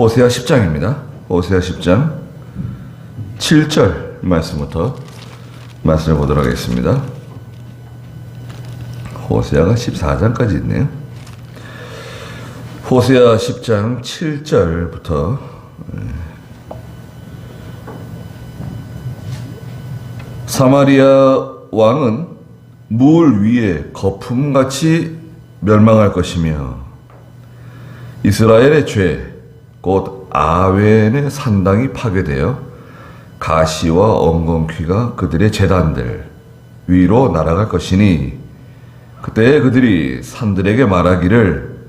호세아 10장입니다. 호세아 10장 7절 말씀부터 말씀해 보도록 하겠습니다. 호세아가 14장까지 있네요. 호세아 10장 7절부터 사마리아 왕은 물 위에 거품같이 멸망할 것이며 이스라엘의 죄 곧 아웬의 산당이 파괴되어 가시와 엉겅퀴가 그들의 제단들 위로 날아갈 것이니 그때 그들이 산들에게 말하기를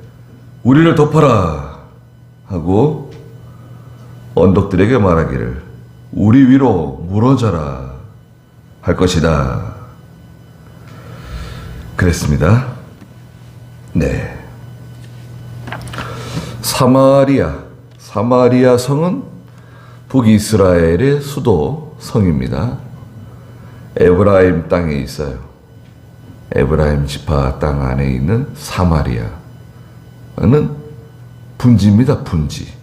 우리를 덮어라 하고 언덕들에게 말하기를 우리 위로 무너져라 할 것이다. 그랬습니다. 네. 사마리아 성은 북이스라엘의 수도 성입니다. 에브라임 땅에 있어요. 에브라임 지파 땅 안에 있는 사마리아는 분지입니다. 분지.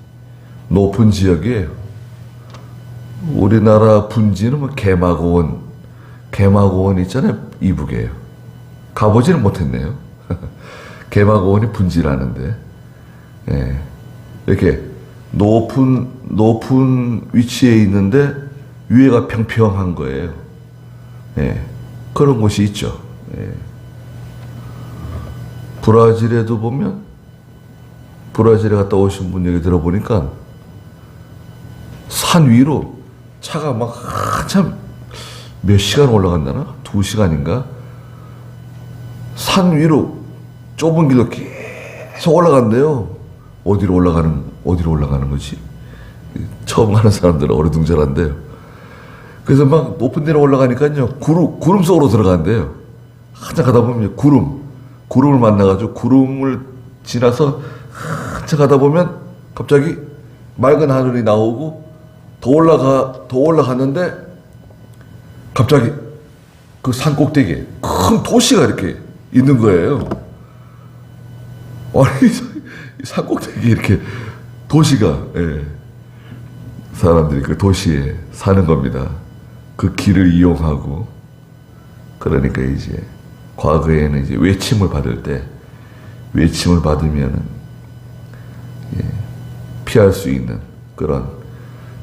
높은 지역이에요. 우리나라 분지는 뭐 개마고원 있잖아요. 이북에요. 가보지는 못했네요. 개마고원이 분지라는데, 예. 이렇게 높은 위치에 있는데 위에가 평평한 거예요. 예. 그런 곳이 있죠. 예. 브라질에도 보면, 브라질에 갔다 오신 분 얘기 들어보니까 산 위로 차가 막 한참 몇 시간 올라간다나? 2시간인가? 산 위로 좁은 길로 계속 올라간대요. 어디로 올라가는 거지? 처음 가는 사람들은 어리둥절한데요. 그래서 막 높은 데로 올라가니까요, 구름 속으로 들어간대요. 한참 가다 보면 구름을 만나가지고 구름을 지나서 한참 가다 보면 갑자기 맑은 하늘이 나오고 더 올라갔는데 갑자기 그 산 꼭대기에 큰 도시가 이렇게 있는 거예요. 아니, 산 꼭대기에 이렇게 도시가, 예. 사람들이 그 도시에 사는 겁니다. 그 길을 이용하고. 그러니까 이제 과거에는 이제 외침을 받으면은, 예, 피할 수 있는 그런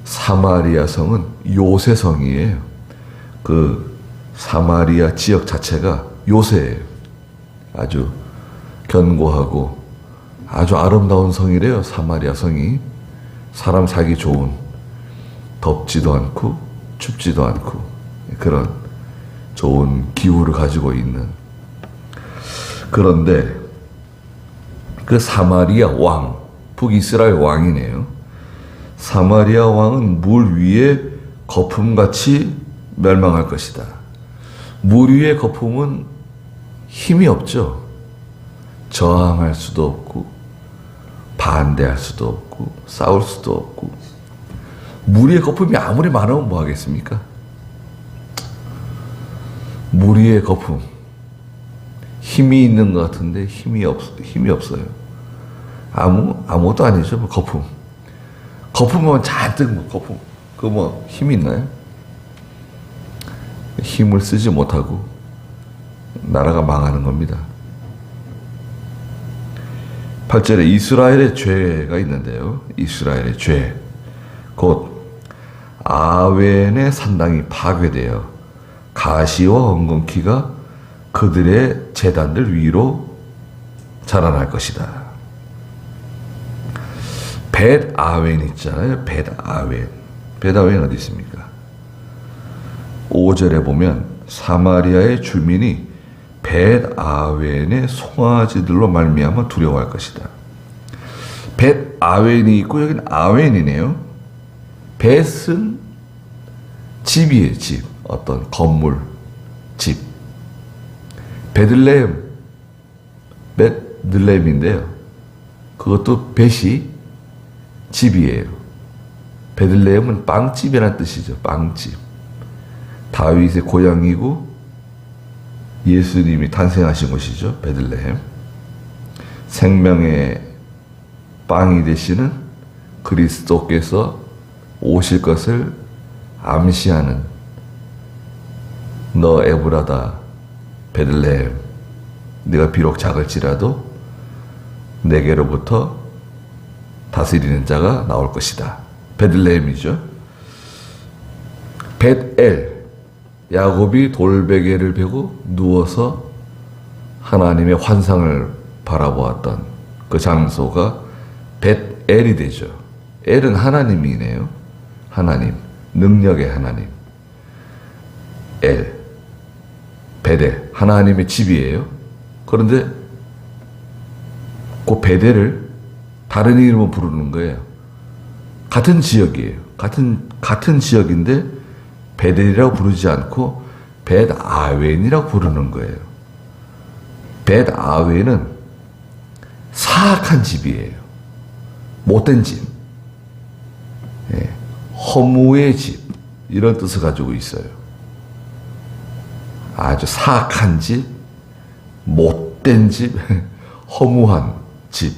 사마리아 성은 요새성이에요. 그 사마리아 지역 자체가 요새예요. 아주 견고하고 아주 아름다운 성이래요. 사마리아 성이. 사람 살기 좋은, 덥지도 않고 춥지도 않고 그런 좋은 기후를 가지고 있는. 그런데 그 사마리아 왕, 북이스라엘 왕이네요. 사마리아 왕은 물 위에 거품같이 멸망할 것이다. 물 위의 거품은 힘이 없죠. 저항할 수도 없고 반대할 수도 없고 싸울 수도 없고. 물 위의 거품이 아무리 많으면 뭐 하겠습니까? 물 위의 거품, 힘이 있는 것 같은데 힘이 없어요. 아무것도 아니죠. 뭐 거품은 잔뜩 거품. 그거 뭐 힘이 있나요? 힘을 쓰지 못하고 나라가 망하는 겁니다. 8절에 이스라엘의 죄가 있는데요. 이스라엘의 죄. 곧 아웬의 산당이 파괴되어 가시와 엉겅퀴가 그들의 제단들 위로 자라날 것이다. 벳아웬 있잖아요. 벳아웬 어디 있습니까? 5절에 보면 사마리아의 주민이 벳아웬의 송아지들로 말미암아 두려워할 것이다. 벳아웬이 있고 여기는 아웬이네요. 벳은 집이에요. 집. 어떤 건물, 집. 베들레헴인데요. 그것도 벳이 집이에요. 베들레헴은 빵집이라는 뜻이죠. 빵집. 다윗의 고향이고 예수님이 탄생하신 곳이죠. 베들레헴. 생명의 빵이 되시는 그리스도께서 오실 것을 암시하는 너 에브라다 베들레헴 네가 비록 작을지라도 내게로부터 다스리는 자가 나올 것이다. 베들레헴이죠. 벳엘 야곱이 돌베개를 베고 누워서 하나님의 환상을 바라보았던 그 장소가 벳엘이 되죠. 엘은 하나님이네요. 하나님, 능력의 하나님. 엘, 베델, 하나님의 집이에요. 그런데 그 베델을 다른 이름으로 부르는 거예요. 같은 지역이에요. 같은 지역인데 베델이라고 부르지 않고 벳아웬이라고 부르는 거예요. 벳아웬은 사악한 집이에요. 못된 집. 예, 허무의 집. 이런 뜻을 가지고 있어요. 아주 사악한 집, 못된 집, 허무한 집.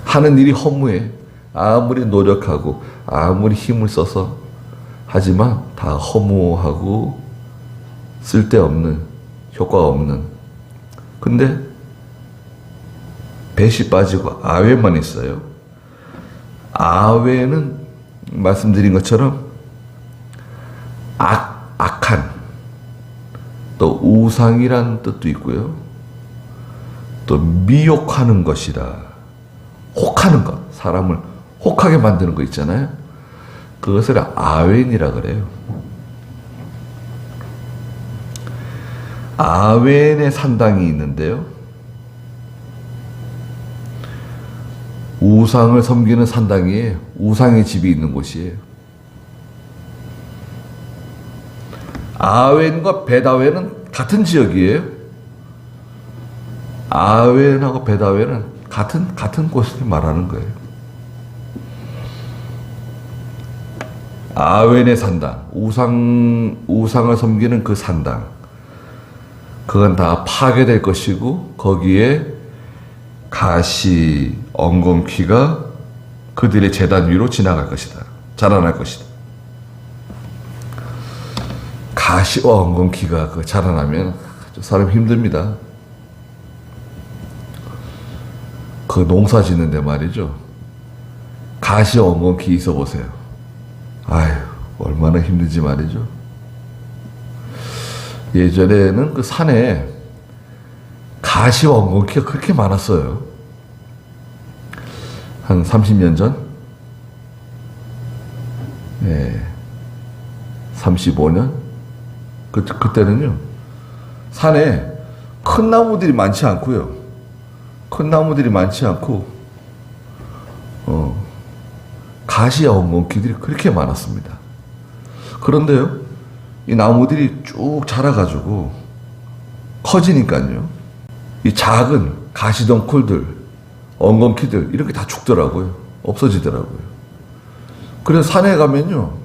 하는 일이 허무해. 아무리 노력하고 아무리 힘을 써서 하지만 다 허무하고 쓸데없는, 효과가 없는. 근데 벳이 빠지고 아웬만 있어요. 아웬은 말씀드린 것처럼 악한, 또 우상이란 뜻도 있고요. 또 미혹하는 것이라, 혹하는 것, 사람을 혹하게 만드는 거 있잖아요. 그것을 아웬이라 그래요. 아웬의 산당이 있는데요. 우상을 섬기는 산당이에요. 우상의 집이 있는 곳이에요. 아웬과 벳아웬은 같은 지역이에요. 아웬하고 벳아웬은 같은 곳을 말하는 거예요. 아웬의 산당, 우상을 섬기는 그 산당, 그건 다 파괴될 것이고 거기에 가시, 엉겅퀴가 그들의 제단 위로 지나갈 것이다. 자라날 것이다. 가시와 엉겅퀴가 그 자라나면 사람 힘듭니다. 그 농사 짓는데 말이죠. 가시 엉겅퀴 있어 보세요. 아유, 얼마나 힘든지 말이죠. 예전에는 그 산에 가시와 엉겅퀴가 그렇게 많았어요. 한 30년 전? 예. 35년? 그때는요, 산에 큰 나무들이 많지 않고요. 큰 나무들이 많지 않고, 가시와 엉겅퀴들이 그렇게 많았습니다. 그런데요, 이 나무들이 쭉 자라가지고 커지니까요, 이 작은 가시덩굴들, 엉겅퀴들, 이런 게 다 죽더라고요. 없어지더라고요. 그래서 산에 가면요,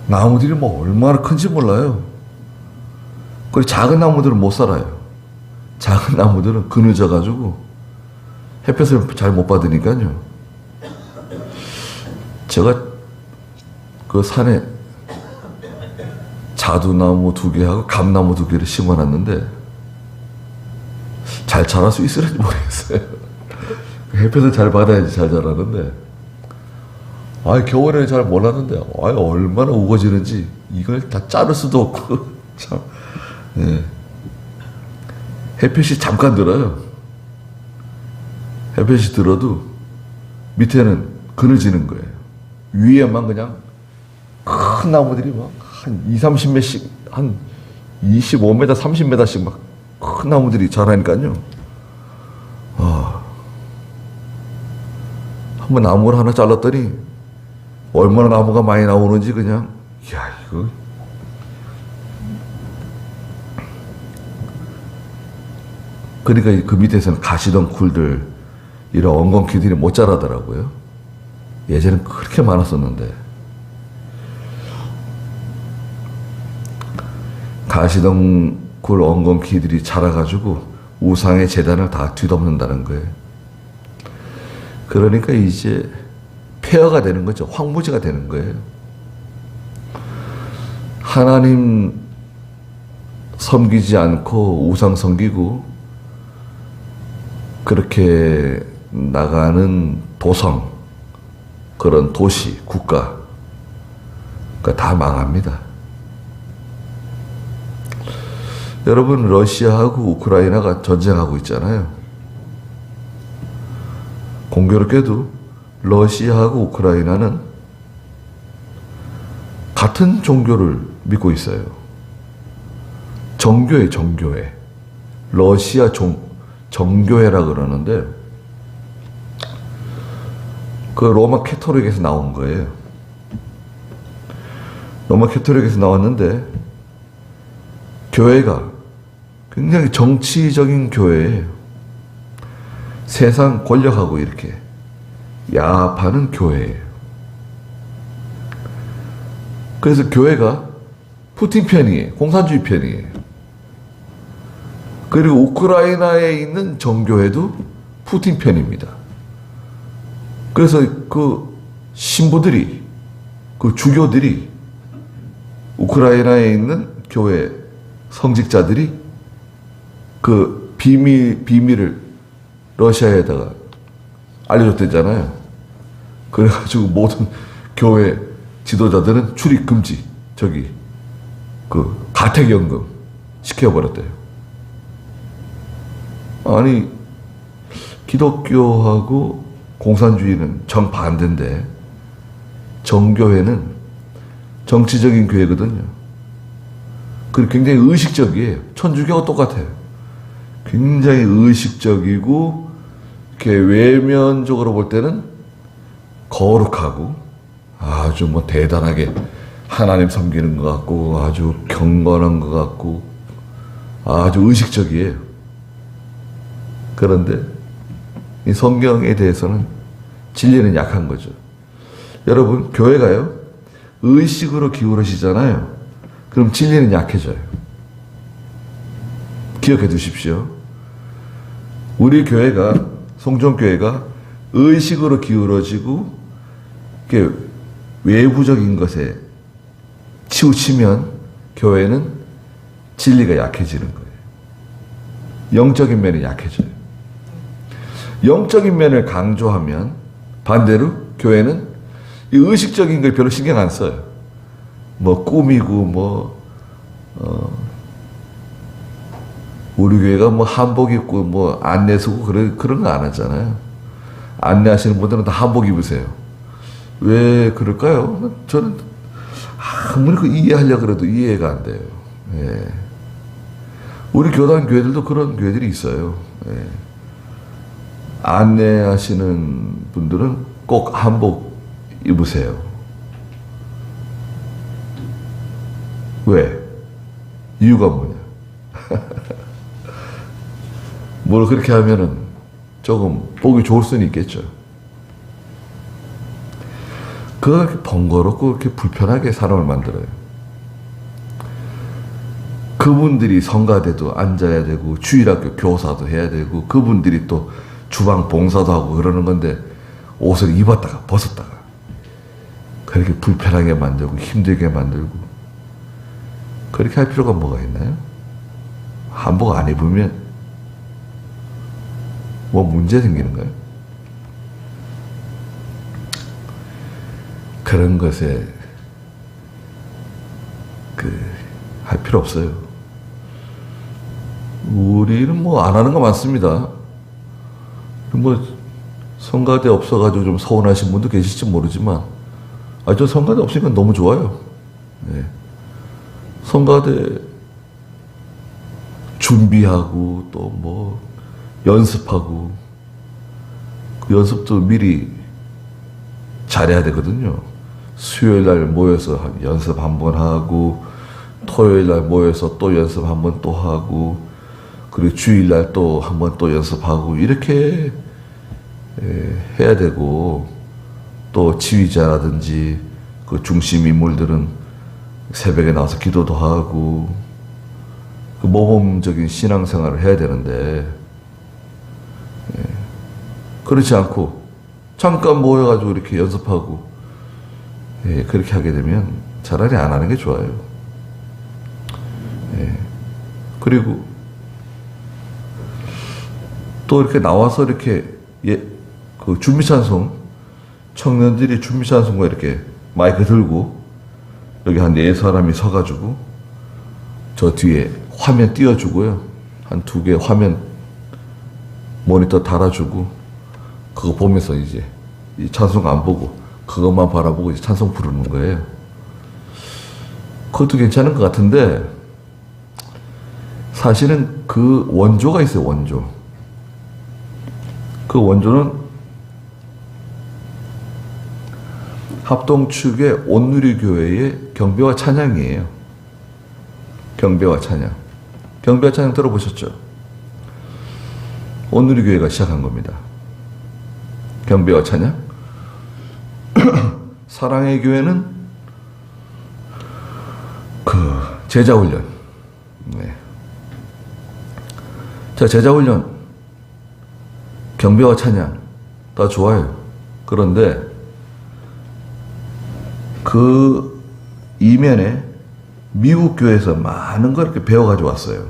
나무들이 뭐 얼마나 큰지 몰라요. 그리고 작은 나무들은 못 살아요. 작은 나무들은 그늘져가지고 햇볕을 잘 못 받으니까요. 제가 그 산에 자두나무 2개하고 감나무 2개를 심어놨는데 잘 자랄 수 있을지 모르겠어요. 햇볕을 잘 받아야지 잘 자라는데, 겨울에는 잘 몰랐는데, 얼마나 우거지는지 이걸 다 자를 수도 없고, 참, 예. 햇볕이 잠깐 들어요. 햇볕이 들어도 밑에는 그늘지는 거예요. 위에만 그냥 큰 나무들이 막 한 20-30m씩, 한 25m, 30m씩 막 큰 나무들이 자라니까요. 한번 나무를 하나 잘랐더니 얼마나 나무가 많이 나오는지 그냥, 이거. 그러니까 그 밑에서는 가시덩굴들, 이런 엉겅퀴들이 못 자라더라고요. 예전엔 그렇게 많았었는데. 가시덩굴 엉겅퀴들이 자라가지고 우상의 제단을 다 뒤덮는다는 거예요. 그러니까 이제 폐허가 되는 거죠. 황무지가 되는 거예요. 하나님 섬기지 않고 우상 섬기고 그렇게 나가는 도성, 그런 도시, 국가, 다 망합니다. 여러분, 러시아하고 우크라이나가 전쟁하고 있잖아요. 공교롭게도 러시아하고 우크라이나는 같은 종교를 믿고 있어요. 정교회. 러시아 정교회라 그러는데, 그 로마 캐토릭에서 나온 거예요. 로마 캐토릭에서 나왔는데, 교회가 굉장히 정치적인 교회예요. 세상 권력하고 이렇게 야합하는 교회예요. 그래서 교회가 푸틴 편이에요. 공산주의 편이에요. 그리고 우크라이나에 있는 정교회도 푸틴 편입니다. 그래서 그 신부들이, 그 주교들이, 우크라이나에 있는 교회 성직자들이 그 비밀을 러시아에다가 알려줬대잖아요. 그래가지고 모든 교회 지도자들은 출입 금지, 가택연금 시켜버렸대요. 아니, 기독교하고 공산주의는 정반대인데, 정교회는 정치적인 교회거든요. 그리고 굉장히 의식적이에요. 천주교와 똑같아요. 굉장히 의식적이고, 이렇게 외면적으로 볼 때는 거룩하고, 아주 대단하게 하나님 섬기는 것 같고, 아주 경건한 것 같고, 아주 의식적이에요. 그런데 이 성경에 대해서는 진리는 약한 거죠. 여러분, 교회가요, 의식으로 기울어지잖아요. 그럼 진리는 약해져요. 기억해 두십시오. 우리 교회가, 송정교회가 의식으로 기울어지고 이렇게 외부적인 것에 치우치면 교회는 진리가 약해지는 거예요. 영적인 면이 약해져요. 영적인 면을 강조하면 반대로 교회는 이 의식적인 걸 별로 신경 안 써요. 꾸미고 우리 교회가 한복 입고 안내 쓰고 그런 거 안 하잖아요. 안내하시는 분들은 다 한복 입으세요. 왜 그럴까요? 저는 아무리 이해하려고 해도 이해가 안 돼요. 예. 우리 교단 교회들도 그런 교회들이 있어요. 예. 안내하시는 분들은 꼭 한복 입으세요. 왜? 이유가 뭐냐? 뭘 그렇게 하면은 조금 보기 좋을 수는 있겠죠. 그렇게 번거롭고 그렇게 불편하게 사람을 만들어요. 그분들이 성가대도 앉아야 되고 주일학교 교사도 해야 되고 그분들이 또 주방 봉사도 하고 그러는 건데 옷을 입었다가 벗었다가 그렇게 불편하게 만들고 힘들게 만들고 그렇게 할 필요가 뭐가 있나요? 한복 안 입으면 문제 생기는 거예요? 그런 것에 할 필요 없어요. 우리는 안 하는 거 많습니다. 성가대 없어가지고 좀 서운하신 분도 계실지 모르지만, 저 성가대 없으니까 너무 좋아요. 네. 성가대 준비하고 또 연습하고 그 연습도 미리 잘해야 되거든요. 수요일 날 모여서 연습 한번 하고 토요일 날 모여서 또 연습 한번 또 하고 그리고 주일 날 또 한번 또 연습하고 이렇게 해야 되고 또 지휘자라든지 그 중심 인물들은 새벽에 나와서 기도도 하고 그 모범적인 신앙생활을 해야 되는데 그렇지 않고 잠깐 모여가지고 이렇게 연습하고, 예, 그렇게 하게 되면 차라리 안 하는 게 좋아요. 예. 그리고 또 이렇게 나와서 이렇게, 예, 그 준비찬송, 청년들이 준비찬송과 이렇게 마이크 들고, 여기 한 4사람이 서가지고, 저 뒤에 화면 띄워주고요. 한 2개 화면 모니터 달아주고, 그거 보면서 이제 이 찬송 안 보고 그것만 바라보고 이제 찬송 부르는 거예요. 그것도 괜찮은 것 같은데, 사실은 그 원조가 있어요, 원조. 그 원조는 합동축의 온누리교회의 경배와 찬양이에요. 경배와 찬양. 경배와 찬양 들어보셨죠? 온누리교회가 시작한 겁니다. 경배와 찬양. 사랑의 교회는 그 제자훈련. 네. 자, 제자훈련, 경배와 찬양 다 좋아요. 그런데 그 이면에 미국 교회에서 많은 걸 이렇게 배워가지고 왔어요.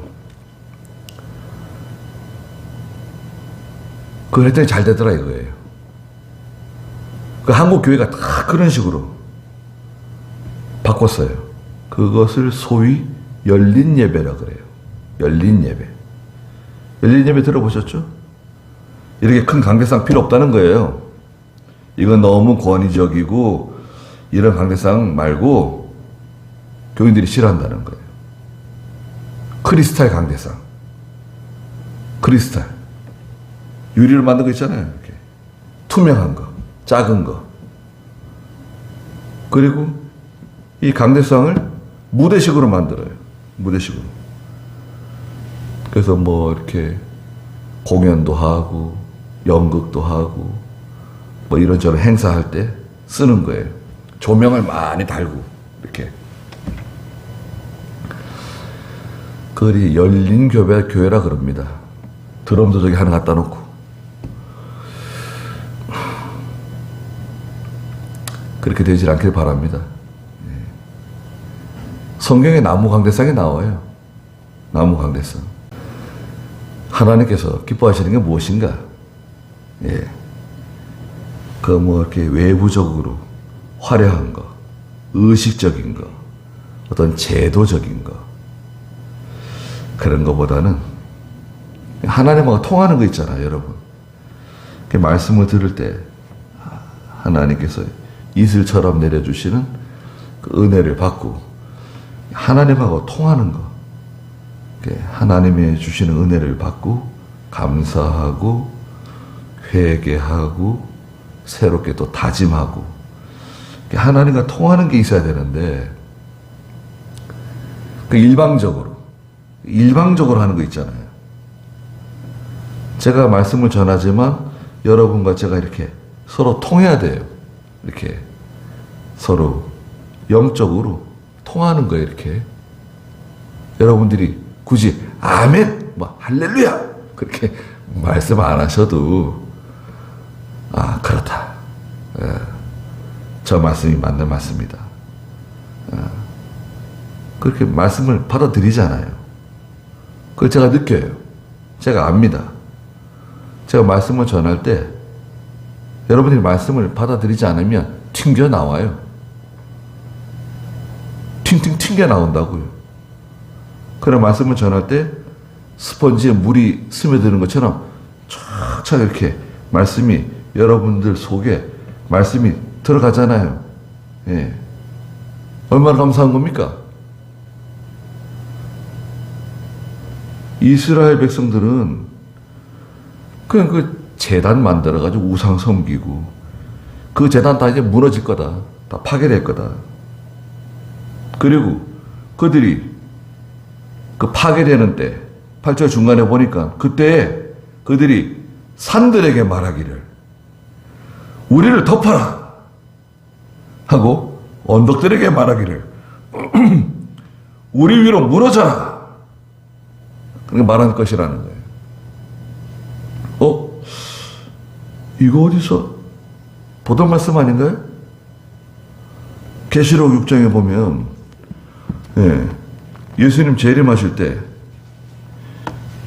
그걸 했더니 잘 되더라 이거예요. 그 한국 교회가 다 그런 식으로 바꿨어요. 그것을 소위 열린 예배라 그래요. 열린 예배. 열린 예배 들어보셨죠? 이렇게 큰 강대상 필요 없다는 거예요. 이건 너무 권위적이고 이런 강대상 말고 교인들이 싫어한다는 거예요. 크리스탈 강대상. 크리스탈. 유리로 만든 거 있잖아요. 이렇게. 투명한 거. 작은 거. 그리고 이 강대상을 무대식으로 만들어요. 무대식으로. 그래서 뭐 이렇게 공연도 하고 연극도 하고 뭐 이런저런 행사할 때 쓰는 거예요. 조명을 많이 달고 이렇게. 그걸 열린 교회라 그럽니다. 드럼도 저기 하나 갖다 놓고. 그렇게 되질 않길 바랍니다. 성경에 나무 강대상이 나와요. 나무 강대상. 하나님께서 기뻐하시는 게 무엇인가? 예. 그 뭐 이렇게 외부적으로 화려한 거, 의식적인 거, 어떤 제도적인 거, 그런 거보다는 하나님하고 통하는 거 있잖아요, 여러분. 그 말씀을 들을 때 하나님께서 이슬처럼 내려주시는 그 은혜를 받고 하나님하고 통하는 거, 하나님이 주시는 은혜를 받고 감사하고 회개하고 새롭게 또 다짐하고 하나님과 통하는 게 있어야 되는데, 그 일방적으로 하는 거 있잖아요. 제가 말씀을 전하지만 여러분과 제가 이렇게 서로 통해야 돼요. 이렇게 서로 영적으로 통하는 거예요. 이렇게 여러분들이 굳이 아멘, 뭐 할렐루야 그렇게 말씀 안 하셔도 그렇다. 저 말씀이 맞는 말씀이다. 그렇게 말씀을 받아들이잖아요. 그걸 제가 느껴요. 제가 압니다. 제가 말씀을 전할 때 여러분들이 말씀을 받아들이지 않으면 튕겨 나와요. 튕튕 튕겨 나온다고요. 그런 말씀을 전할 때 스펀지에 물이 스며드는 것처럼 촥촥 이렇게 말씀이 여러분들 속에 말씀이 들어가잖아요. 예. 얼마나 감사한 겁니까? 이스라엘 백성들은 그냥 그 제단 만들어가지고 우상 섬기고 그 제단 다 이제 무너질 거다. 다 파괴될 거다. 그리고 그들이 그 파괴되는 때 8절 중간에 보니까 그때 그들이 산들에게 말하기를 우리를 덮어라 하고 언덕들에게 말하기를 우리 위로 무너져라 그렇게 말한 것이라는 거예요. 이거 어디서 보던 말씀 아닌가요? 계시록 6장에 보면 예, 예수님 재림하실 때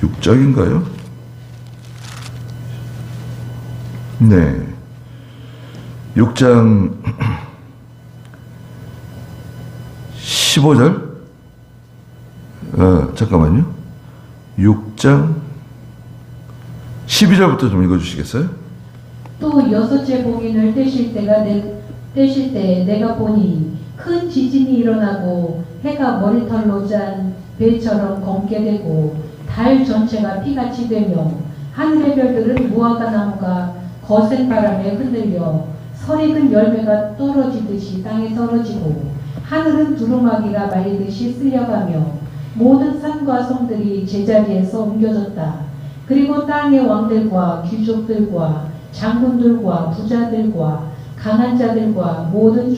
6장인가요? 네, 6장 15절 잠깐만요. 6장 12절부터 좀 읽어주시겠어요? 또 여섯째 봉인을 떼실 때 내가 보니 큰 지진이 일어나고 해가 머리털로 짠 배처럼 검게 되고 달 전체가 피같이 되며 하늘의 별들은 무화과 나무가 거센 바람에 흔들려 설익은 열매가 떨어지듯이 땅에 떨어지고 하늘은 두루마기가 말리듯이 쓸려가며 모든 산과 성들이 제자리에서 옮겨졌다. 그리고 땅의 왕들과 귀족들과 장군들과 부자들과 강한 자들과 모든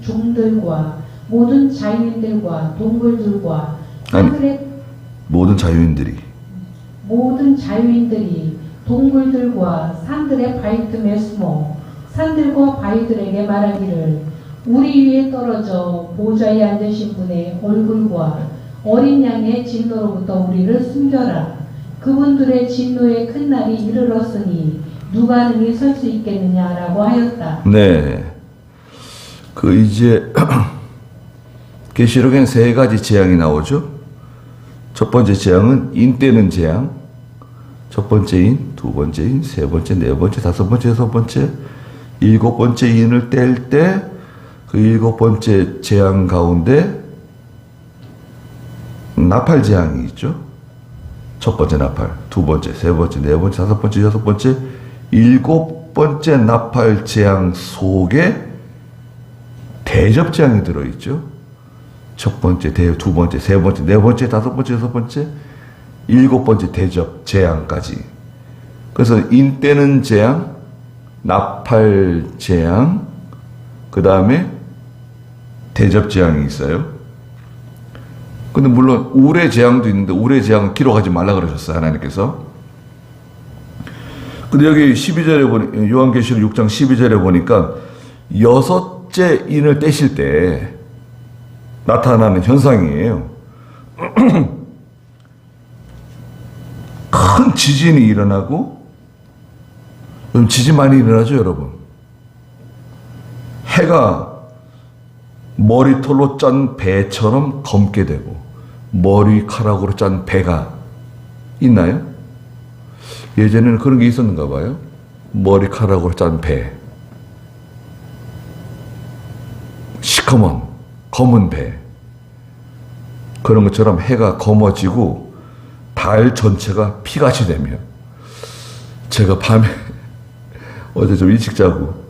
종들과 모든 자유인들과 동물들과 하늘의 모든 자유인들이 동물들과 산들의 바위 틈에 숨어 산들과 바위들에게 말하기를 우리 위에 떨어져 보좌에 앉으신 분의 얼굴과 어린 양의 진노로부터 우리를 숨겨라. 그분들의 진노의 큰 날이 이르렀으니 누가 능히 설 수 있겠느냐라고 하였다. 네, 그 이제 계시록엔 세 가지 재앙이 나오죠. 첫 번째 재앙은 인 떼는 재앙, 첫 번째 인, 두 번째 인, 세 번째, 네 번째, 다섯 번째, 여섯 번째, 일곱 번째 인을 뗄 때 그 일곱 번째 재앙 가운데 나팔 재앙이 있죠. 첫 번째 나팔, 두 번째, 세 번째, 네 번째, 다섯 번째, 여섯 번째, 일곱 번째 나팔 재앙 속에 대접 재앙이 들어있죠. 첫 번째, 두 번째, 세 번째, 네 번째, 다섯 번째, 여섯 번째, 일곱 번째 대접 재앙까지. 그래서 인 떼는 재앙, 나팔 재앙, 그 다음에 대접 재앙이 있어요. 근데 물론 우레 재앙도 있는데 우레 재앙은 기록하지 말라 그러셨어요, 하나님께서. 근데 여기 12절에 보니, 요한계시록 6장 12절에 보니까 여섯째 인을 떼실 때 나타나는 현상이에요. 큰 지진이 일어나고, 요즘 지진 많이 일어나죠, 여러분? 해가 머리털로 짠 배처럼 검게 되고 머리카락으로 짠 배가 있나요? 예전에는 그런 게 있었는가 봐요. 머리카락으로 짠 배, 시커먼 검은 배, 그런 것처럼 해가 검어지고 달 전체가 피같이 되며, 제가 밤에 어제 좀 일찍 자고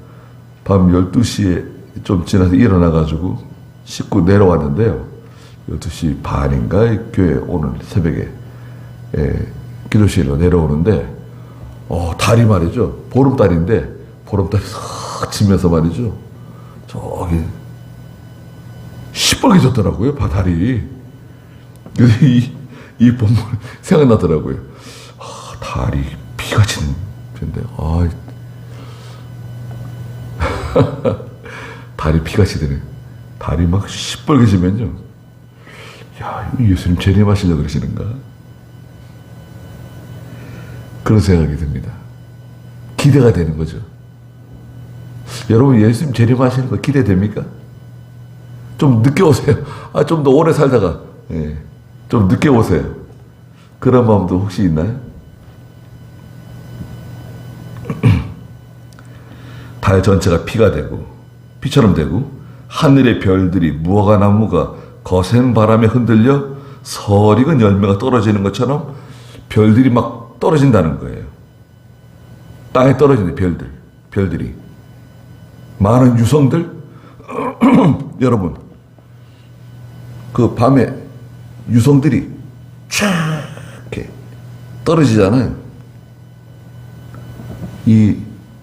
밤 12시에 좀 지나서 일어나가지고 씻고 내려왔는데요. 12시 반인가 교회 오늘 새벽에 기도실로 내려오는데 달이 말이죠. 보름달인데 보름달이 싹 치면서 말이죠. 저기 시뻘개졌더라고요. 달이. 이 본문 생각나더라고요. 달이 피가 치는 편인데 달이 피같이 되네. 달이 막 시뻘개지면요. 야, 예수님 재림하시려고 그러시는가? 그런 생각이 듭니다. 기대가 되는 거죠. 여러분, 예수님 재림하시는 거 기대됩니까? 좀 늦게 오세요. 좀 더 오래 살다가, 좀 늦게 오세요. 그런 마음도 혹시 있나요? 달 전체가 피가 되고, 피처럼 되고, 하늘의 별들이 무화과 나무가 거센 바람에 흔들려 설익은 열매가 떨어지는 것처럼 별들이 막 떨어진다는 거예요. 땅에 떨어지는 별들이. 많은 유성들, 여러분, 그 밤에 유성들이 쫙 이렇게 떨어지잖아요. 이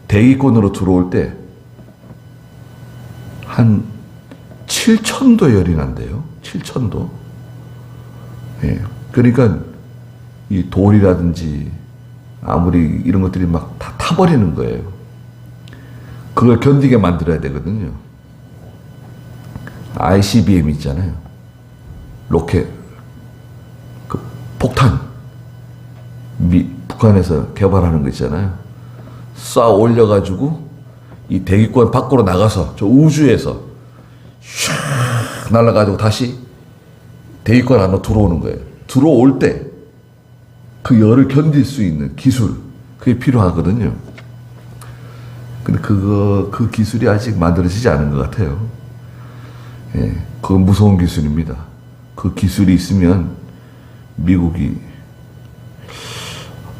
대기권으로 들어올 때 한 7,000도 열이 난대요. 7,000도. 그러니까 이 돌이라든지 아무리 이런 것들이 막 다 타버리는 거예요. 그걸 견디게 만들어야 되거든요. ICBM 있잖아요. 로켓, 그 폭탄, 북한에서 개발하는 거 있잖아요. 쏴 올려가지고 이 대기권 밖으로 나가서 저 우주에서 슉 날아가지고 다시 대기권 안으로 들어오는 거예요. 들어올 때 그 열을 견딜 수 있는 기술, 그게 필요하거든요. 근데 그 기술이 아직 만들어지지 않은 것 같아요. 예, 그건 무서운 기술입니다. 그 기술이 있으면 미국이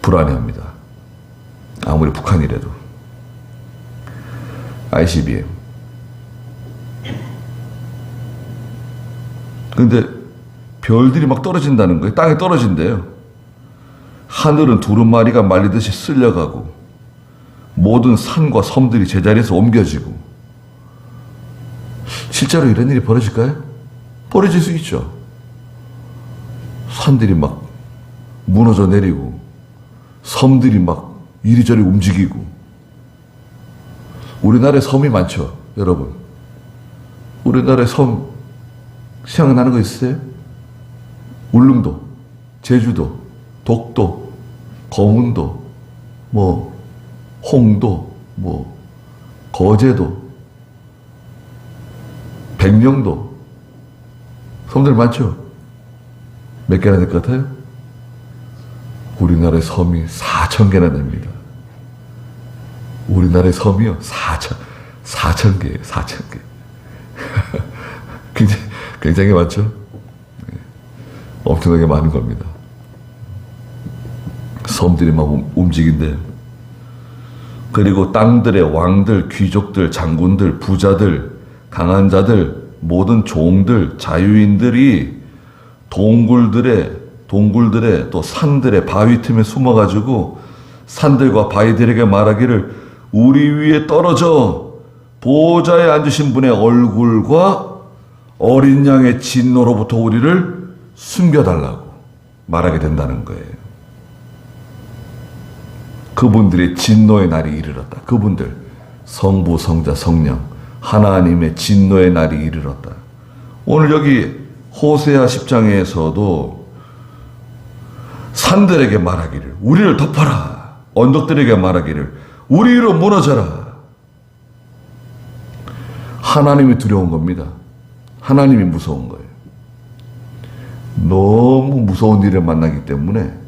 불안해합니다. 아무리 북한이라도. ICBM. 근데 별들이 막 떨어진다는 거예요. 땅에 떨어진대요. 하늘은 두루마리가 말리듯이 쓸려가고 모든 산과 섬들이 제자리에서 옮겨지고. 실제로 이런 일이 벌어질까요? 벌어질 수 있죠. 산들이 막 무너져 내리고 섬들이 막 이리저리 움직이고. 우리나라에 섬이 많죠, 여러분. 우리나라에 섬 생각나는 거 있으세요? 울릉도, 제주도, 독도, 거문도, 홍도, 거제도, 백령도. 섬들 많죠? 몇 개나 될 것 같아요? 우리나라의 섬이 4,000개나 됩니다. 우리나라의 섬이요, 4,000개예요, 4,000개. 굉장히 많죠? 엄청나게 많은 겁니다. 섬들이 막 움직인대요. 그리고 땅들의 왕들, 귀족들, 장군들, 부자들, 강한 자들, 모든 종들, 자유인들이 동굴들의 또 산들의 바위 틈에 숨어가지고 산들과 바위들에게 말하기를 우리 위에 떨어져 보호자에 앉으신 분의 얼굴과 어린 양의 진노로부터 우리를 숨겨달라고 말하게 된다는 거예요. 그분들의 진노의 날이 이르렀다. 그분들, 성부, 성자, 성령, 하나님의 진노의 날이 이르렀다. 오늘 여기 호세아 10장에서도 산들에게 말하기를 우리를 덮어라. 언덕들에게 말하기를 우리 위로 무너져라. 하나님이 두려운 겁니다. 하나님이 무서운 거예요. 너무 무서운 일을 만나기 때문에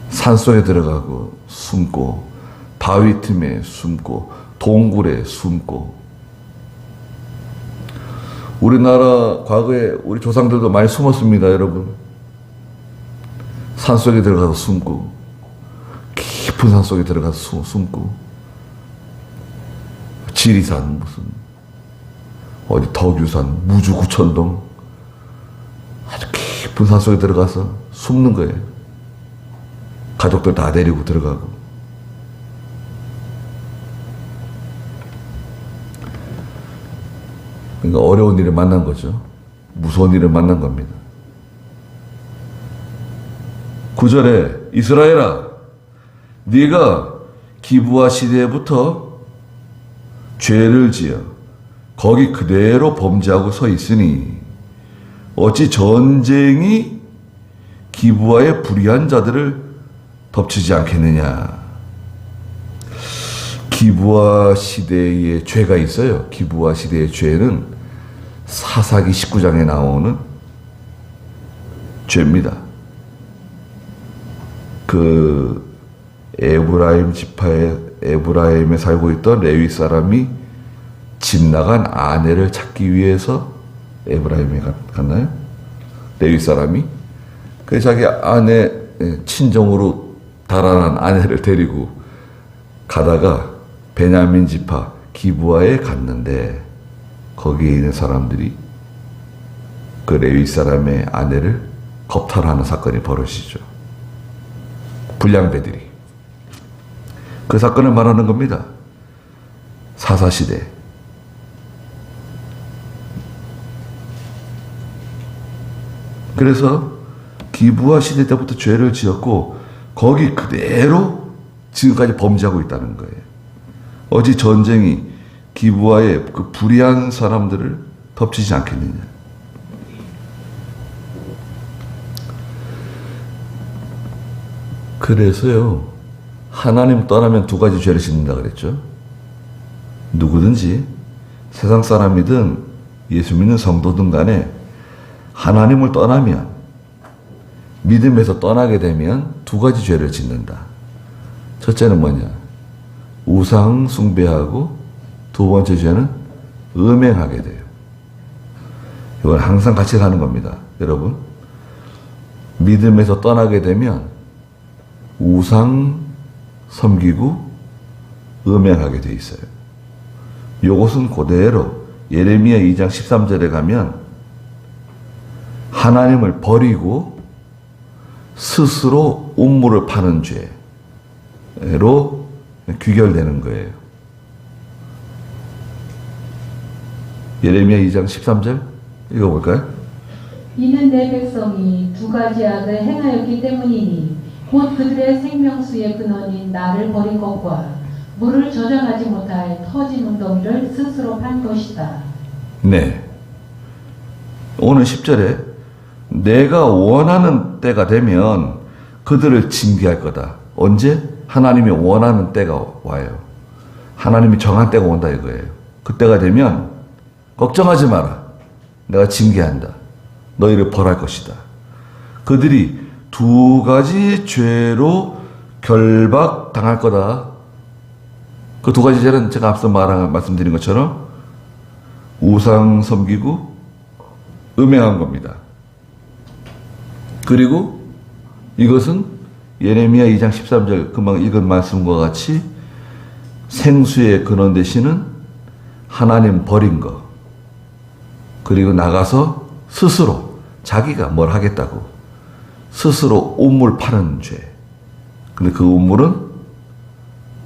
산속에 들어가고 숨고 바위 틈에 숨고 동굴에 숨고. 우리나라 과거에 우리 조상들도 많이 숨었습니다, 여러분. 산속에 들어가서 숨고 깊은 산속에 들어가서 숨고 지리산 무슨 어디 덕유산 무주구천동 아주 깊은 산속에 들어가서 숨는 거예요. 가족들 다 데리고 들어가고. 그러니까 어려운 일을 만난 거죠. 무서운 일을 만난 겁니다. 9절에 이스라엘아 네가 기브아 시대부터 죄를 지어 거기 그대로 범죄하고 서 있으니 어찌 전쟁이 기브아의 불의한 자들을 덮치지 않겠느냐. 기브아 시대의 죄가 있어요. 기브아 시대의 죄는 사사기 19장에 나오는 죄입니다. 그 에브라임 지파에 에브라임에 살고 있던 레위 사람이 집 나간 아내를 찾기 위해서 에브라임에 갔나요? 레위 사람이 그 자기 아내 친정으로 달아난 아내를 데리고 가다가 베냐민 지파 기브아에 갔는데 거기에 있는 사람들이 그 레위 사람의 아내를 겁탈하는 사건이 벌어지죠. 불량배들이. 그 사건을 말하는 겁니다. 사사시대. 그래서 기브아 시대 때부터 죄를 지었고 거기 그대로 지금까지 범죄하고 있다는 거예요. 어찌 전쟁이 기브아의 그 불의한 사람들을 덮치지 않겠느냐. 그래서요, 하나님 떠나면 두 가지 죄를 짓는다 그랬죠. 누구든지 세상 사람이든 예수 믿는 성도든 간에 하나님을 떠나면, 믿음에서 떠나게 되면 두 가지 죄를 짓는다. 첫째는 뭐냐? 우상 숭배하고, 두 번째 죄는 음행하게 돼요. 이건 항상 같이 가는 겁니다. 여러분, 믿음에서 떠나게 되면 우상 섬기고 음행하게 돼 있어요. 이것은 그대로 예레미야 2장 13절에 가면 하나님을 버리고 스스로 음물을 파는 죄로 귀결되는 거예요. 예레미야 2장 13절 읽어볼까요? 이는 내 백성이 두 가지 악을 행하였기 때문이니 곧 그들의 생명수의 근원인 나를 버린 것과 물을 저장하지 못할 터진 웅덩이를 스스로 판 것이다. 네. 오늘 10절에 내가 원하는 때가 되면 그들을 징계할 거다. 언제? 하나님이 원하는 때가 와요. 하나님이 정한 때가 온다 이거예요. 그때가 되면 걱정하지 마라. 내가 징계한다. 너희를 벌할 것이다. 그들이 두 가지 죄로 결박당할 거다. 그 두 가지 죄는 제가 앞서 말씀드린 것처럼 우상 섬기고 음행한 겁니다. 그리고 이것은 예레미야 2장 13절 금방 읽은 말씀과 같이 생수의 근원 되시는 하나님 버린 거, 그리고 나가서 스스로 자기가 뭘 하겠다고 스스로 우물 파는 죄. 근데 그 우물은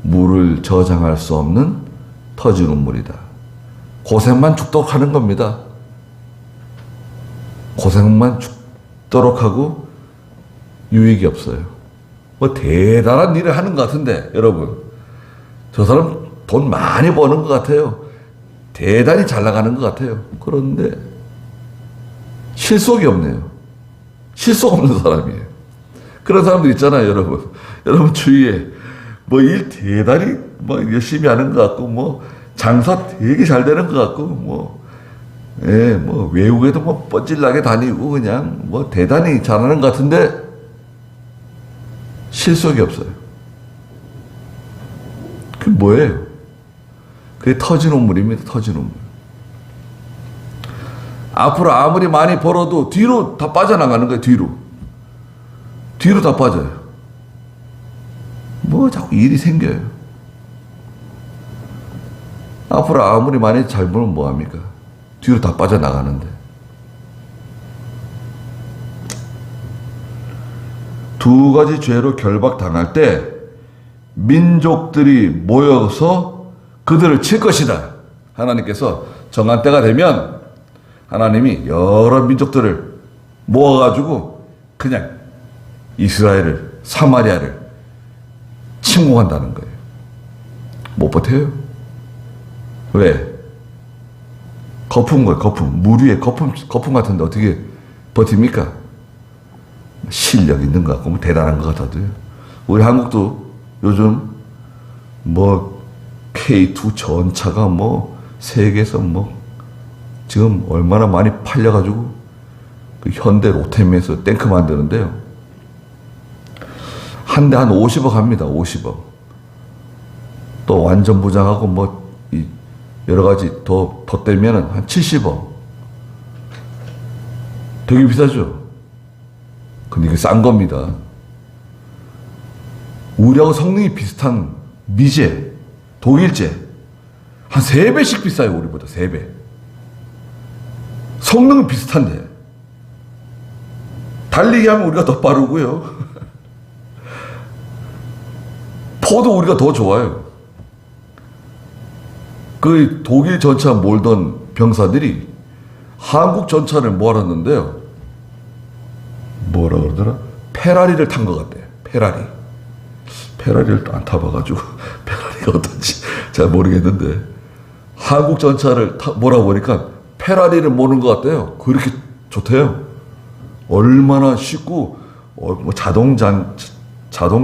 물을 저장할 수 없는 터진 우물이다. 고생만 죽도록 하는 겁니다. 고생만 죽도록 하고 유익이 없어요. 뭐 대단한 일을 하는 것 같은데 여러분, 저 사람 돈 많이 버는 것 같아요. 대단히 잘 나가는 것 같아요. 그런데 실속이 없네요. 실속 없는 사람이에요. 그런 사람들 있잖아요, 여러분. 여러분 주위에 뭐 일 대단히 뭐 열심히 하는 것 같고, 뭐 장사 되게 잘 되는 것 같고, 뭐 외국에도 뭐 뻔질나게 다니고 그냥 뭐 대단히 잘하는 것 같은데 실속이 없어요. 그게 뭐예요? 그게 터진 우물입니다. 터진 우물. 앞으로 아무리 많이 벌어도 뒤로 다 빠져나가는 거예요. 뒤로 다 빠져요. 뭐 자꾸 일이 생겨요. 앞으로 아무리 많이 잘 벌면 뭐합니까? 뒤로 다 빠져나가는데. 두 가지 죄로 결박당할 때 민족들이 모여서 그들을 칠 것이다. 하나님께서 정한 때가 되면 하나님이 여러 민족들을 모아가지고 그냥 이스라엘을, 사마리아를 침공한다는 거예요. 못 버텨요. 왜? 거품 거예요. 거품. 물 위에 거품 같은데 어떻게 버팁니까? 실력 있는 것 같고 뭐 대단한 것 같아도요. 우리 한국도 요즘 뭐 K2 전차가 뭐 세계에서 뭐 지금 얼마나 많이 팔려가지고 그 현대 로템에서 탱크 만드는데요. 한 대 한 50억 합니다. 50억. 또 완전 부장하고 뭐 여러 가지 더 떼면은 한 70억. 되게 비싸죠. 근데 이게 싼 겁니다. 우리하고 성능이 비슷한 미제, 독일제 한 3배씩 비싸요. 우리보다 3배. 성능은 비슷한데 달리기 하면 우리가 더 빠르고요. 포도 우리가 더 좋아요. 그 독일 전차 몰던 병사들이 한국 전차를 몰았는데요. 뭐라 그러더라? 페라리를 탄 것 같대요. 페라리를 안 타봐가지고 페라리가 어떤지 잘 모르겠는데 한국 전차를 몰아보니까 페라리를 모는 것 같대요. 그렇게 좋대요. 얼마나 쉽고 뭐 자동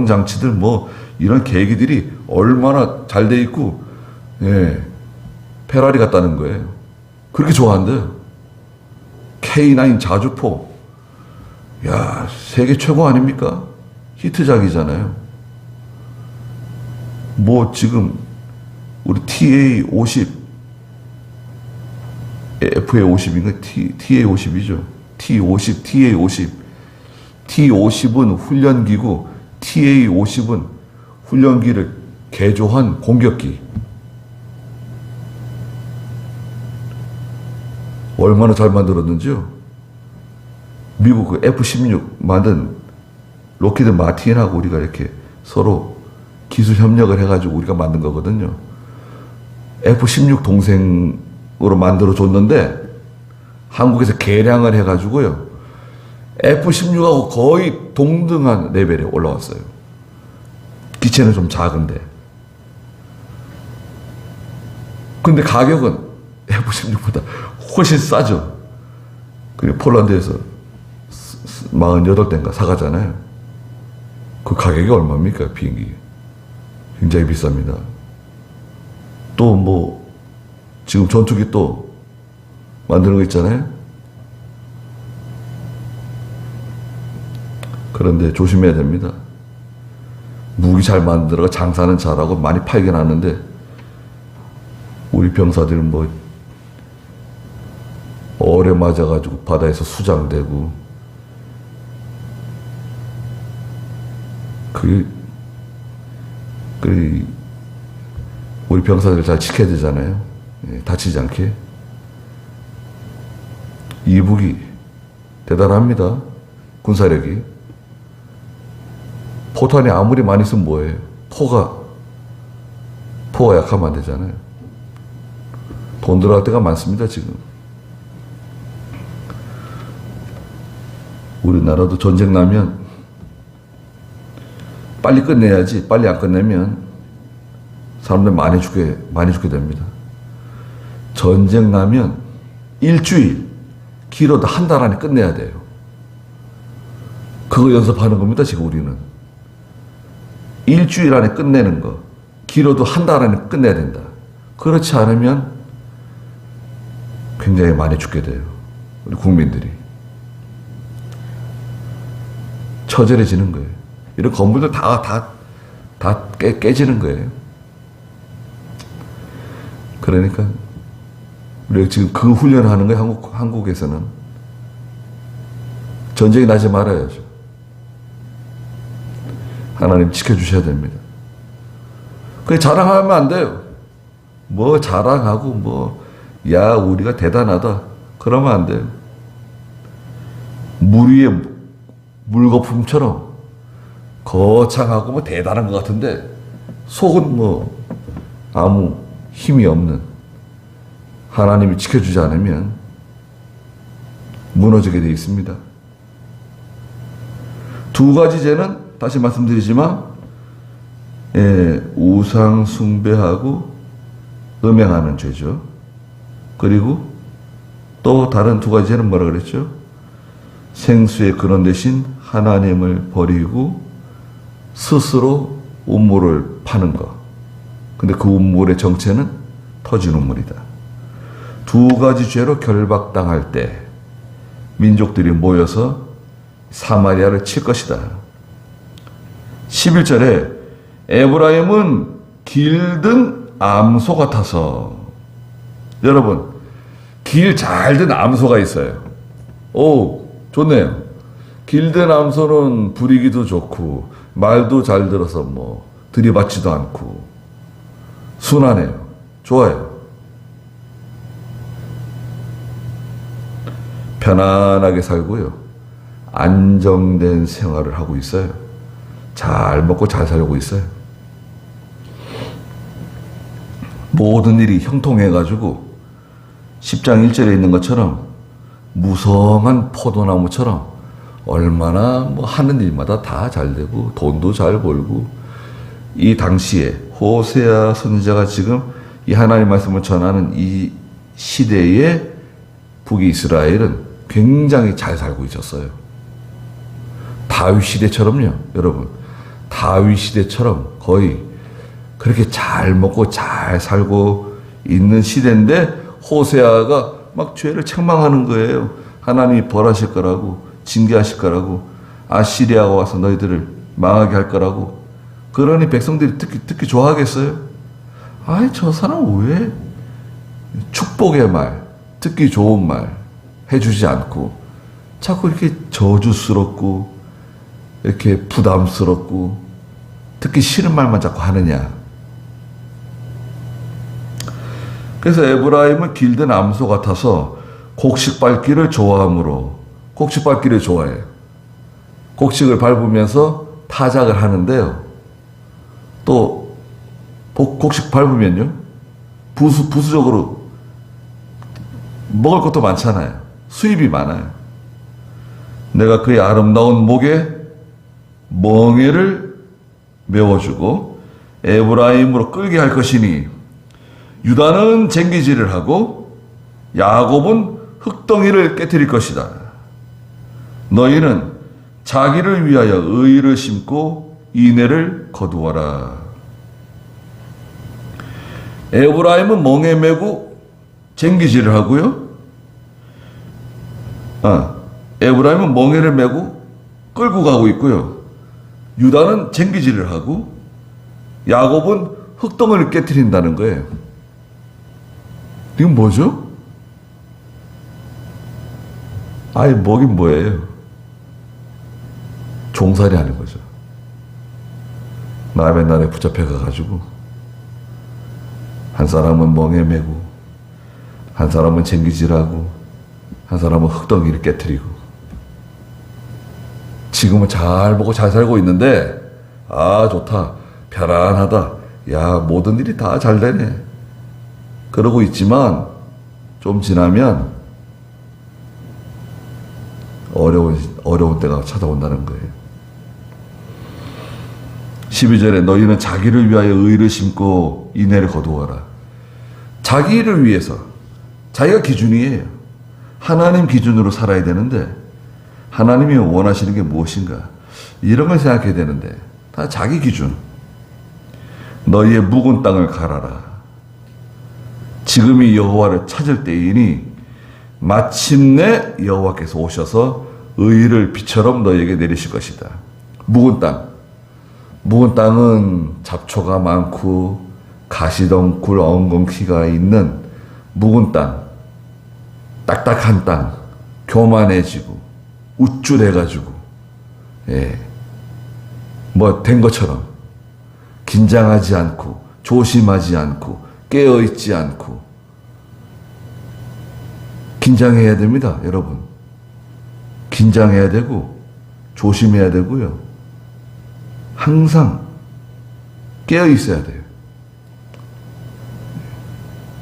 장치들 뭐 이런 계기들이 얼마나 잘 돼 있고 예, 페라리 같다는 거예요. 그렇게 좋아한대요. K9 자주포, 야 세계 최고 아닙니까? 히트작이잖아요. 뭐 지금 우리 TA-50, FA-50인가? TA-50이죠. T-50, TA-50. T-50은 훈련기고 TA-50은 훈련기를 개조한 공격기. 얼마나 잘 만들었는지요. 미국 그 F-16 만든 로키드 마틴하고 우리가 이렇게 서로 기술 협력을 해가지고 우리가 만든 거거든요. F-16 동생으로 만들어 줬는데 한국에서 개량을 해가지고요. F-16하고 거의 동등한 레벨에 올라왔어요. 기체는 좀 작은데. 근데 가격은 F-16보다 훨씬 싸죠. 그리고 폴란드에서 48대인가 사가잖아요. 그 가격이 얼마입니까, 비행기? 굉장히 비쌉니다. 또 뭐, 지금 전투기 또 만드는 거 있잖아요. 그런데 조심해야 됩니다. 무기 잘 만들어가 장사는 잘하고 많이 팔긴 하는데, 우리 병사들은 뭐, 어뢰 맞아가지고 바다에서 수장되고, 우리 병사들 잘 지켜야 되잖아요. 예, 다치지 않게. 이북이 대단합니다. 군사력이. 포탄이 아무리 많이 있으면 뭐예요? 포가 약하면 안 되잖아요. 돈 들어갈 때가 많습니다, 지금. 우리나라도 전쟁 나면 빨리 끝내야지. 빨리 안 끝내면 사람들 많이 죽게 됩니다. 전쟁 나면 일주일, 길어도 한 달 안에 끝내야 돼요. 그거 연습하는 겁니다, 지금 우리는. 일주일 안에 끝내는 거. 길어도 한 달 안에 끝내야 된다. 그렇지 않으면 굉장히 많이 죽게 돼요. 우리 국민들이. 처절해지는 거예요. 이런 건물들 다 깨지는 거예요. 그러니까 우리가 지금 그 훈련하는 거예요. 한국에서는. 전쟁이 나지 말아야죠. 하나님 지켜주셔야 됩니다. 그게 자랑하면 안 돼요. 뭐 자랑하고 야 우리가 대단하다 그러면 안 돼요. 물 위에 물거품처럼 거창하고 뭐 대단한 것 같은데 속은 뭐 아무 힘이 없는, 하나님이 지켜주지 않으면 무너지게 되어 있습니다. 두 가지 죄는 다시 말씀드리지만 우상 숭배하고 음행하는 죄죠. 그리고 또 다른 두 가지 죄는 뭐라 그랬죠? 생수의 근원 대신 하나님을 버리고 스스로 음모를 파는 것. 근데 그 음모의 정체는 터진 음모이다. 두 가지 죄로 결박당할 때 민족들이 모여서 사마리아를 칠 것이다. 11절에 에브라임은 길든 암소 같아서. 여러분, 길 잘 든 암소가 있어요. 오, 좋네요. 길든 암소는 부리기도 좋고 말도 잘 들어서 뭐 들이받지도 않고 순하네요. 좋아요. 편안하게 살고요. 안정된 생활을 하고 있어요. 잘 먹고 잘 살고 있어요. 모든 일이 형통해가지고 10장 1절에 있는 것처럼 무성한 포도나무처럼 얼마나 뭐 하는 일마다 다 잘 되고 돈도 잘 벌고 이 당시에 호세아 선지자가 지금 이 하나님 말씀을 전하는 이 시대에 북이스라엘은 굉장히 잘 살고 있었어요. 다윗 시대처럼요, 여러분. 다윗 시대처럼 거의 그렇게 잘 먹고 잘 살고 있는 시대인데 호세아가 막 죄를 책망하는 거예요. 하나님이 벌하실 거라고, 징계하실 거라고, 아시리아가 와서 너희들을 망하게 할 거라고. 그러니 백성들이 듣기 좋아하겠어요? 아이, 저 사람 왜 축복의 말, 듣기 좋은 말 해주지 않고 자꾸 이렇게 저주스럽고 이렇게 부담스럽고 듣기 싫은 말만 자꾸 하느냐. 그래서 에브라임은 길든 암소 같아서 곡식 밟기를 좋아하므로, 곡식 밟기를 좋아해요. 곡식을 밟으면서 타작을 하는데요. 또 곡식 밟으면요, 부수적으로 먹을 것도 많잖아요. 수입이 많아요. 내가 그의 아름다운 목에 멍에를 메워주고 에브라임으로 끌게 할 것이니 유다는 쟁기질을 하고 야곱은 흙덩이를 깨뜨릴 것이다. 너희는 자기를 위하여 의를 심고 인애를 거두어라. 에브라임은 멍에 메고 쟁기질을 하고요. 에브라임은 멍에를 메고 끌고 가고 있고요. 유다는 쟁기질을 하고 야곱은 흙덩이를 깨뜨린다는 거예요. 이건 뭐죠? 아예 뭐긴 뭐예요? 종살이 하는 거죠. 남의 날에 붙잡혀 가가지고 한 사람은 멍에 메고 한 사람은 쟁기질하고 한 사람은 흙덩이를 깨뜨리고. 지금은 잘 보고 잘 살고 있는데 아 좋다, 편안하다, 야 모든 일이 다 잘 되네, 그러고 있지만 좀 지나면 어려운 때가 찾아온다는 거예요. 12절에 너희는 자기를 위하여 의를 심고 인애를 거두어라. 자기를 위해서, 자기가 기준이에요. 하나님 기준으로 살아야 되는데 하나님이 원하시는 게 무엇인가, 이런 걸 생각해야 되는데 다 자기 기준. 너희의 묵은 땅을 갈아라. 지금이 여호와를 찾을 때이니 마침내 여호와께서 오셔서 의를 비처럼 너희에게 내리실 것이다. 묵은 땅. 묵은 땅은 잡초가 많고 가시덩굴 엉겅퀴가 있는 묵은 땅, 딱딱한 땅, 교만해지고 우쭐해가지고 뭐 된 것처럼 긴장하지 않고 조심하지 않고 깨어있지 않고. 긴장해야 됩니다, 여러분. 긴장해야 되고 조심해야 되고요. 항상 깨어 있어야 돼요.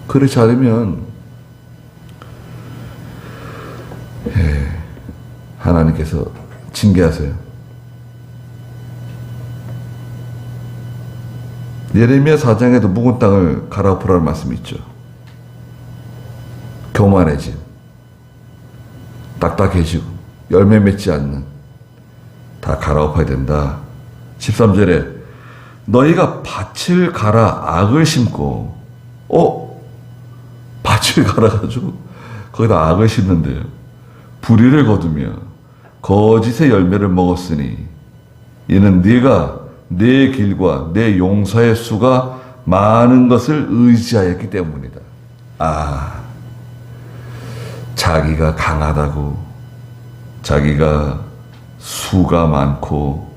그렇지 않으면 하나님께서 징계하세요. 예레미야 4장에도 묵은 땅을 갈아엎으라는 말씀이 있죠. 교만해짐, 딱딱해지고 열매 맺지 않는, 다 갈아엎어야 된다. 13절에 너희가 밭을 갈아 악을 심고, 밭을 갈아가지고 거기다 악을 심는데요. 불의를 거두며 거짓의 열매를 먹었으니 이는 네가 내 길과 내 용서의 수가 많은 것을 의지하였기 때문이다. 자기가 강하다고, 자기가 수가 많고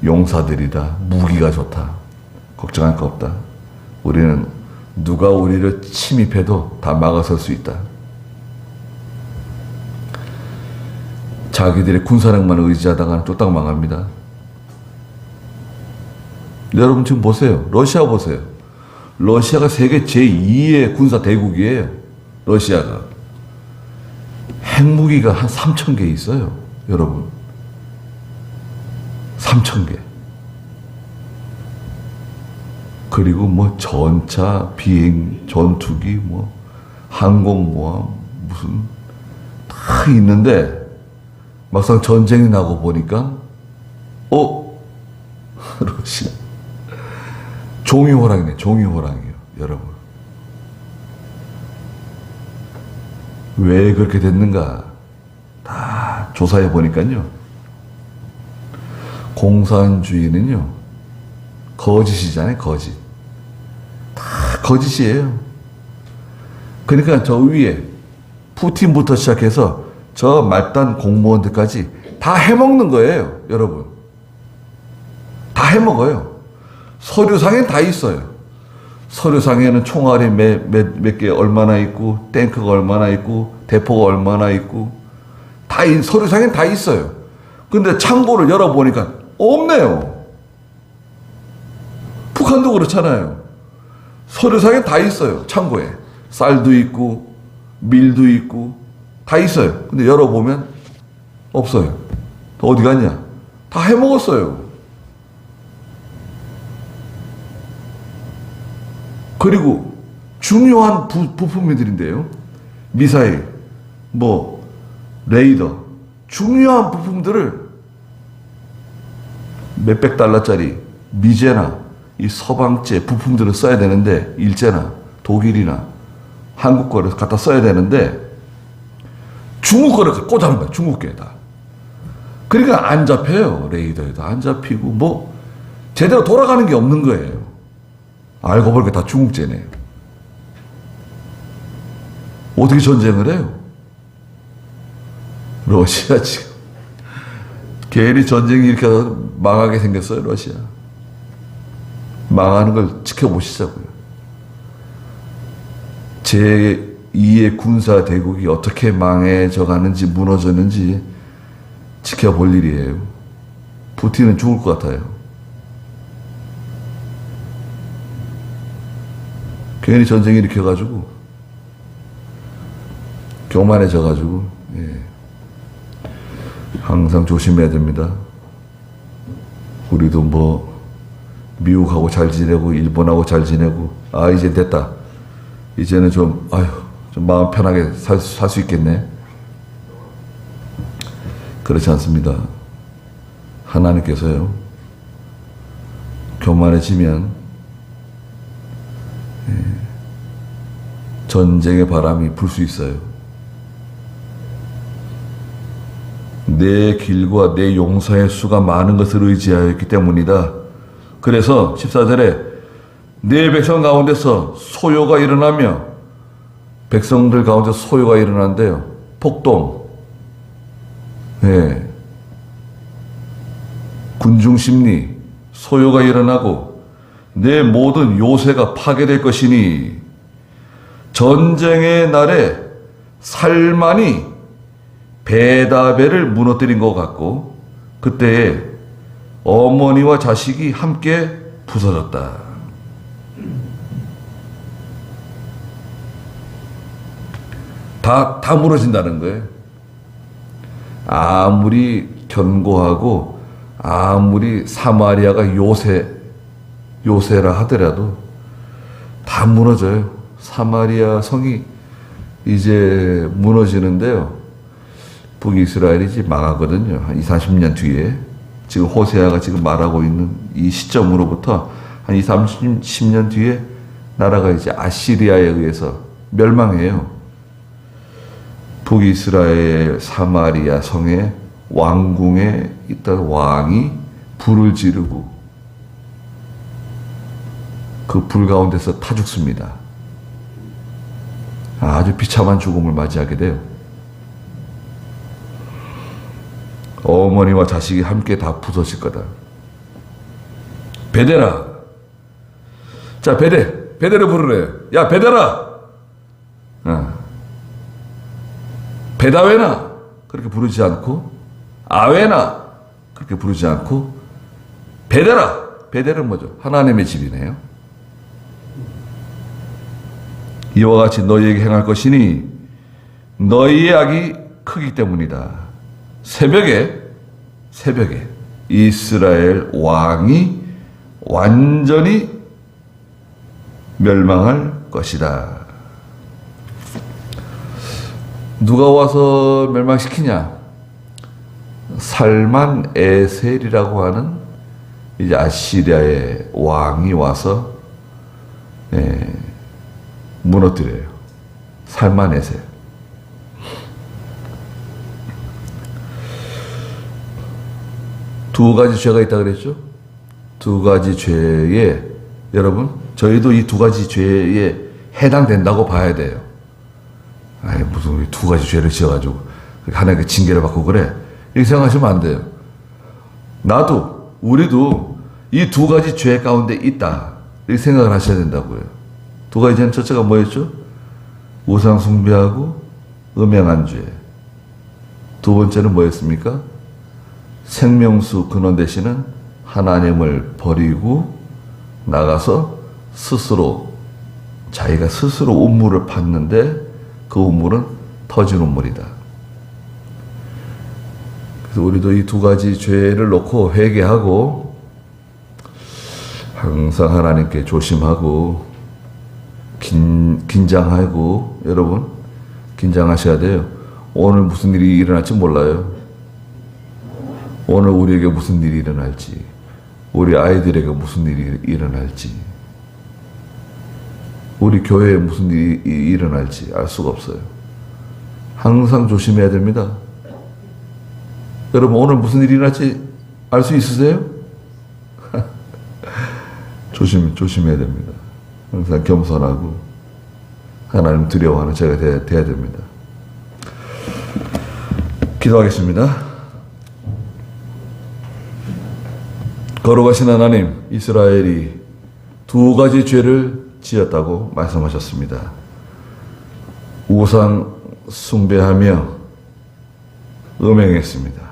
용사들이다, 무기가 좋다, 걱정할 거 없다. 우리는 누가 우리를 침입해도 다 막아설 수 있다. 자기들의 군사력만 의지하다가는 쫄딱 망합니다. 여러분 지금 보세요. 러시아 보세요. 러시아가 세계 제2의 군사 대국이에요. 러시아가. 핵무기가 한 3,000개 있어요. 여러분. 3,000개. 그리고 뭐 전차, 비행, 전투기, 뭐 항공모함 무슨 다 있는데 막상 전쟁이 나고 보니까 러시아 종이호랑이네. 종이호랑이요, 여러분. 왜 그렇게 됐는가 다 조사해 보니까요, 공산주의는요 거짓이잖아요. 거짓. 다 거짓이에요. 그러니까 저 위에 푸틴부터 시작해서 저 말단 공무원들까지 다 해먹는 거예요, 여러분. 다 해먹어요. 서류상엔 다 있어요. 서류상에는 총알이 몇 개 얼마나 있고, 탱크가 얼마나 있고, 대포가 얼마나 있고, 서류상엔 다 있어요. 근데 창고를 열어보니까 없네요. 북한도 그렇잖아요. 서류상엔 다 있어요. 창고에. 쌀도 있고, 밀도 있고, 다 있어요. 근데 열어보면 없어요. 어디 갔냐? 다 해먹었어요. 그리고 중요한 부품들인데요. 미사일, 뭐 레이더, 중요한 부품들을 몇백 달러짜리 미제나 이 서방제 부품들을 써야 되는데, 일제나 독일이나 한국 거를 갖다 써야 되는데 중국 거를 꽂아놓은 거야. 중국 게다. 그러니까 안 잡혀요. 레이더에도 안 잡히고 뭐 제대로 돌아가는 게 없는 거예요. 알고 보니까 다 중국제네요. 어떻게 전쟁을 해요? 러시아 지금 괜히 전쟁이 이렇게 망하게 생겼어요. 러시아 망하는 걸 지켜보시자고요. 제2의 군사 대국이 어떻게 망해져 가는지, 무너졌는지 지켜볼 일이에요. 푸틴은 죽을 것 같아요. 괜히 전쟁 일으켜가지고 교만해져가지고, 항상 조심해야 됩니다. 우리도 뭐 미국하고 잘 지내고 일본하고 잘 지내고, 이제 됐다. 이제는 좀 마음 편하게 살 수 있겠네. 그렇지 않습니다. 하나님께서요, 교만해지면 전쟁의 바람이 불 수 있어요. 내 길과 내 용서의 수가 많은 것을 의지하였기 때문이다. 그래서 14절에 내 백성 가운데서 소요가 일어나며, 백성들 가운데 소요가 일어난대요. 폭동, 군중심리, 소요가 일어나고 내 모든 요새가 파괴될 것이니, 전쟁의 날에 살만이 베다벨을 무너뜨린 것 같고, 그때에 어머니와 자식이 함께 부서졌다. 다 무너진다는 거예요. 아무리 견고하고 아무리 사마리아가 요새라 하더라도 다 무너져요. 사마리아 성이 이제 무너지는데요, 북이스라엘이 이제 망하거든요. 한 20-30년 뒤에. 지금 호세아가 지금 말하고 있는 이 시점으로부터 한 20-30년 뒤에 나라가 이제 아시리아에 의해서 멸망해요. 북이스라엘 사마리아 성의 왕궁에 있던 왕이 불을 지르고 그 불 가운데서 타 죽습니다. 아주 비참한 죽음을 맞이하게 돼요. 어머니와 자식이 함께 다 부서질 거다. 베데라. 자, 베데를 부르래요. 야, 베데라. 베다웨나 그렇게 부르지 않고, 아웨나 그렇게 부르지 않고, 베델은 뭐죠? 하나님의 집이네요. 이와 같이 너희에게 행할 것이니 너희의 악이 크기 때문이다. 새벽에 이스라엘 왕이 완전히 멸망할 것이다. 누가 와서 멸망시키냐? 살만 에셀이라고 하는 이제 아시리아의 왕이 와서 무너뜨려요. 살만 에셀. 두 가지 죄가 있다 그랬죠? 두 가지 죄에 여러분 저희도 이 두 가지 죄에 해당된다고 봐야 돼요. 아이 무슨 두 가지 죄를 지어가지고 하나님께 징계를 받고 그래 이렇게 생각하시면 안 돼요. 나도 우리도 이 두 가지 죄 가운데 있다 이렇게 생각을 하셔야 된다고요. 두 가지 죄는 첫째가 뭐였죠? 우상 숭배하고 음행한 죄. 두 번째는 뭐였습니까? 생명수 근원 되시는 하나님을 버리고 나가서 스스로 자기가 스스로 우물을 팠는데 그 우물은 터진 우물이다. 그래서 우리도 이 두 가지 죄를 놓고 회개하고 항상 하나님께 조심하고 긴장하고 여러분 긴장하셔야 돼요. 오늘 무슨 일이 일어날지 몰라요. 오늘 우리에게 무슨 일이 일어날지, 우리 아이들에게 무슨 일이 일어날지, 우리 교회에 무슨 일이 일어날지 알 수가 없어요. 항상 조심해야 됩니다. 여러분 오늘 무슨 일이 일어날지 알 수 있으세요? 조심해야 됩니다. 항상 겸손하고 하나님 두려워하는 제가 돼야 됩니다. 기도하겠습니다. 거룩하신 하나님, 이스라엘이 두 가지 죄를 지었다고 말씀하셨습니다. 우상 숭배하며 음행했습니다.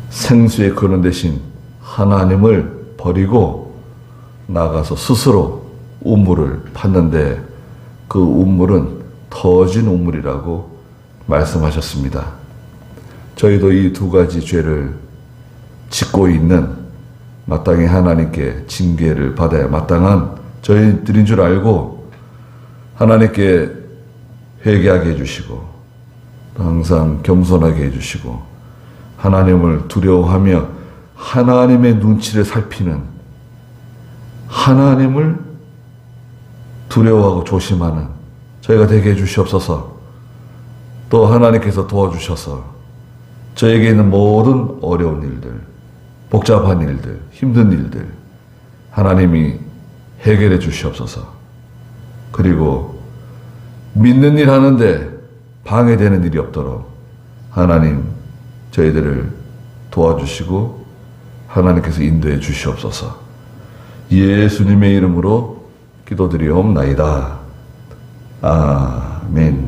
생수의 근원 되신 하나님을 버리고 나가서 스스로 우물을 팠는데 그 우물은 터진 우물이라고 말씀하셨습니다. 저희도 이 두 가지 죄를 짓고 있는 마땅히 하나님께 징계를 받아야 마땅한 저희들인 줄 알고 하나님께 회개하게 해주시고 항상 겸손하게 해주시고 하나님을 두려워하며 하나님의 눈치를 살피는 하나님을 두려워하고 조심하는 저희가 되게 해주시옵소서. 또 하나님께서 도와주셔서 저에게 있는 모든 어려운 일들, 복잡한 일들, 힘든 일들 하나님이 해결해 주시옵소서. 그리고 믿는 일 하는데 방해되는 일이 없도록 하나님 저희들을 도와주시고 하나님께서 인도해 주시옵소서. 예수님의 이름으로 기도드리옵나이다. 아멘.